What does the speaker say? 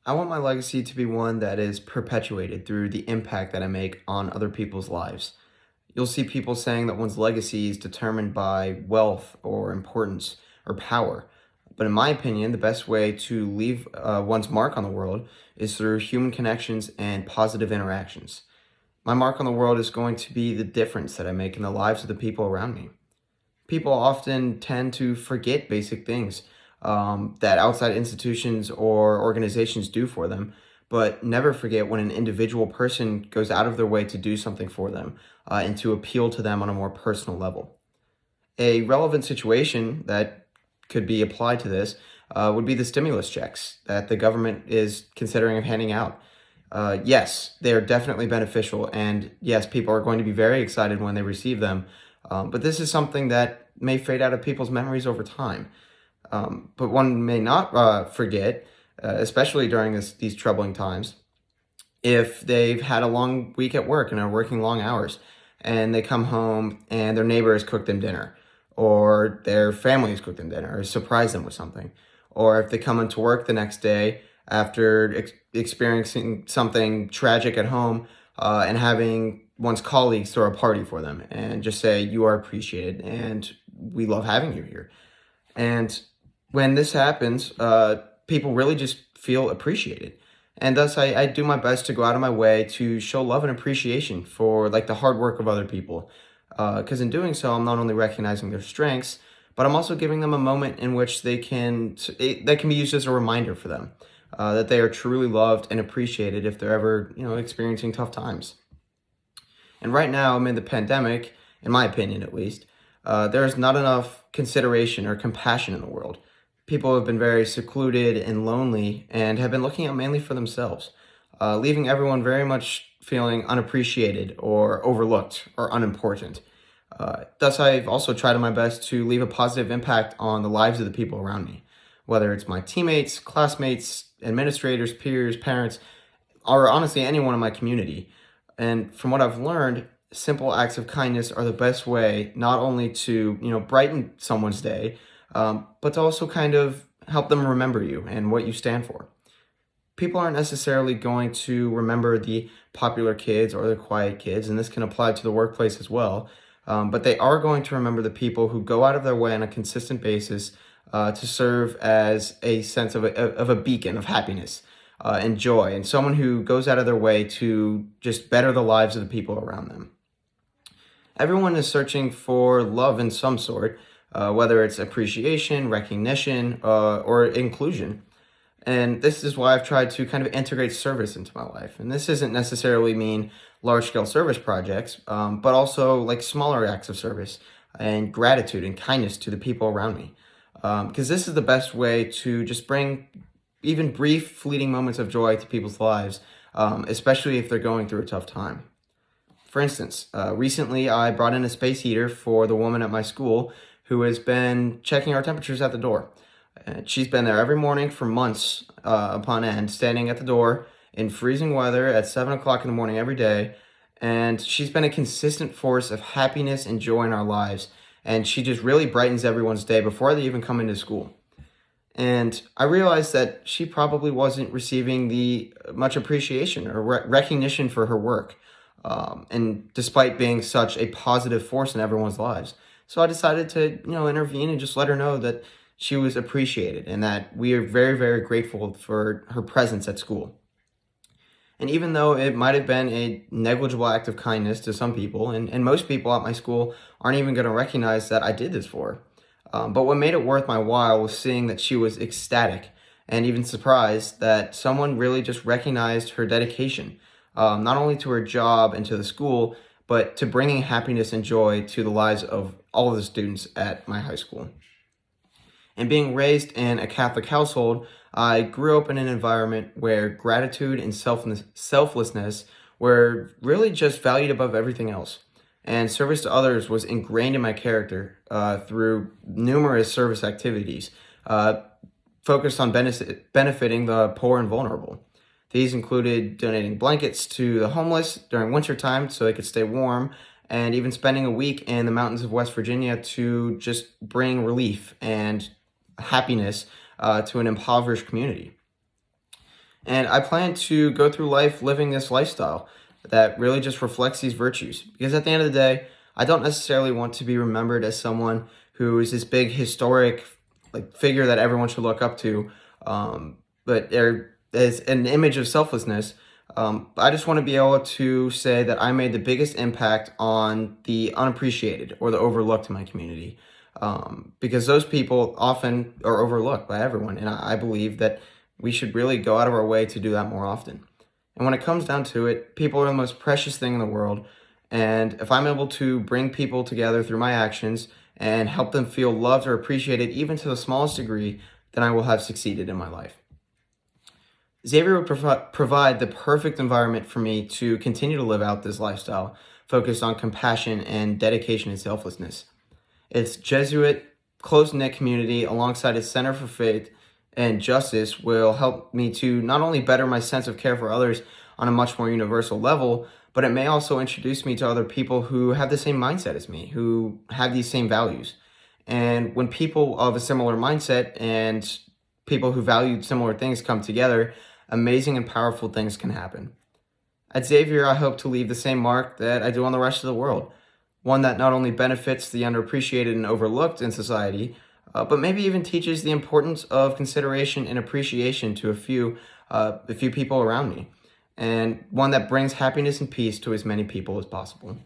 I want my legacy to be one that is perpetuated through the impact that I make on other people's lives. You'll see people saying that one's legacy is determined by wealth or importance or power. But in my opinion, the best way to leave one's mark on the world is through human connections and positive interactions. My mark on the world is going to be the difference that I make in the lives of the people around me. People often tend to forget basic things that outside institutions or organizations do for them, but never forget when an individual person goes out of their way to do something for them and to appeal to them on a more personal level. A relevant situation that could be applied to this would be the stimulus checks that the government is considering of handing out. Yes, they are definitely beneficial, and yes, people are going to be very excited when they receive them. But this is something that may fade out of people's memories over time. But one may not forget, especially during these troubling times, if they've had a long week at work and are working long hours, and they come home and their neighbor has cooked them dinner, or their family has cooked them dinner, or surprised them with something, or if they come into work the next day after experiencing something tragic at home and having one's colleagues throw a party for them and just say, "You are appreciated and we love having you here." And when this happens, people really just feel appreciated. And thus, I do my best to go out of my way to show love and appreciation for like the hard work of other people. Because in doing so, I'm not only recognizing their strengths, but I'm also giving them a moment in which that can be used as a reminder for them that they are truly loved and appreciated if they're ever experiencing tough times. And right now, amid the pandemic, in my opinion at least, there is not enough consideration or compassion in the world. People have been very secluded and lonely and have been looking out mainly for themselves, leaving everyone very much feeling unappreciated or overlooked or unimportant. Thus, I've also tried my best to leave a positive impact on the lives of the people around me, whether it's my teammates, classmates, administrators, peers, parents, or honestly anyone in my community. And from what I've learned, simple acts of kindness are the best way not only to brighten someone's day, but to also kind of help them remember you and what you stand for. People aren't necessarily going to remember the popular kids or the quiet kids, and this can apply to the workplace as well. But they are going to remember the people who go out of their way on a consistent basis to serve as a sense of a beacon of happiness and joy, and someone who goes out of their way to just better the lives of the people around them. Everyone is searching for love in some sort, whether it's appreciation, recognition, or inclusion. And this is why I've tried to kind of integrate service into my life. And this doesn't necessarily mean large-scale service projects, but also like smaller acts of service and gratitude and kindness to the people around me. Because this is the best way to just bring even brief, fleeting moments of joy to people's lives, especially if they're going through a tough time. For instance, recently I brought in a space heater for the woman at my school who has been checking our temperatures at the door. She's been there every morning for months upon end, standing at the door in freezing weather at 7 o'clock in the morning every day. And she's been a consistent force of happiness and joy in our lives. And she just really brightens everyone's day before they even come into school. And I realized that she probably wasn't receiving the much appreciation or recognition for her work. And despite being such a positive force in everyone's lives. So I decided to, intervene and just let her know that she was appreciated and that we are very, very grateful for her presence at school. And even though it might have been a negligible act of kindness to some people, and most people at my school aren't even going to recognize that I did this for her. But what made it worth my while was seeing that she was ecstatic and even surprised that someone really just recognized her dedication, not only to her job and to the school, but to bringing happiness and joy to the lives of all of the students at my high school. And being raised in a Catholic household, I grew up in an environment where gratitude and selflessness were really just valued above everything else. And service to others was ingrained in my character through numerous service activities focused on benefiting the poor and vulnerable. These included donating blankets to the homeless during wintertime so they could stay warm, and even spending a week in the mountains of West Virginia to just bring relief and happiness to an impoverished community. And I plan to go through life living this lifestyle that really just reflects these virtues. Because at the end of the day, I don't necessarily want to be remembered as someone who is this big historic figure that everyone should look up to, but there is an image of selflessness. I just want to be able to say that I made the biggest impact on the unappreciated or the overlooked in my community, because those people often are overlooked by everyone, and I believe that we should really go out of our way to do that more often. And when it comes down to it, people are the most precious thing in the world. And if I'm able to bring people together through my actions and help them feel loved or appreciated, even to the smallest degree, then I will have succeeded in my life. Xavier would provide the perfect environment for me to continue to live out this lifestyle focused on compassion and dedication and selflessness. Its Jesuit close-knit community alongside its Center for Faith and Justice will help me to not only better my sense of care for others on a much more universal level, but it may also introduce me to other people who have the same mindset as me, who have these same values. And when people of a similar mindset and people who value similar things come together, amazing and powerful things can happen. At Xavier, I hope to leave the same mark that I do on the rest of the world, one that not only benefits the underappreciated and overlooked in society, but maybe even teaches the importance of consideration and appreciation to a few people around me, and one that brings happiness and peace to as many people as possible.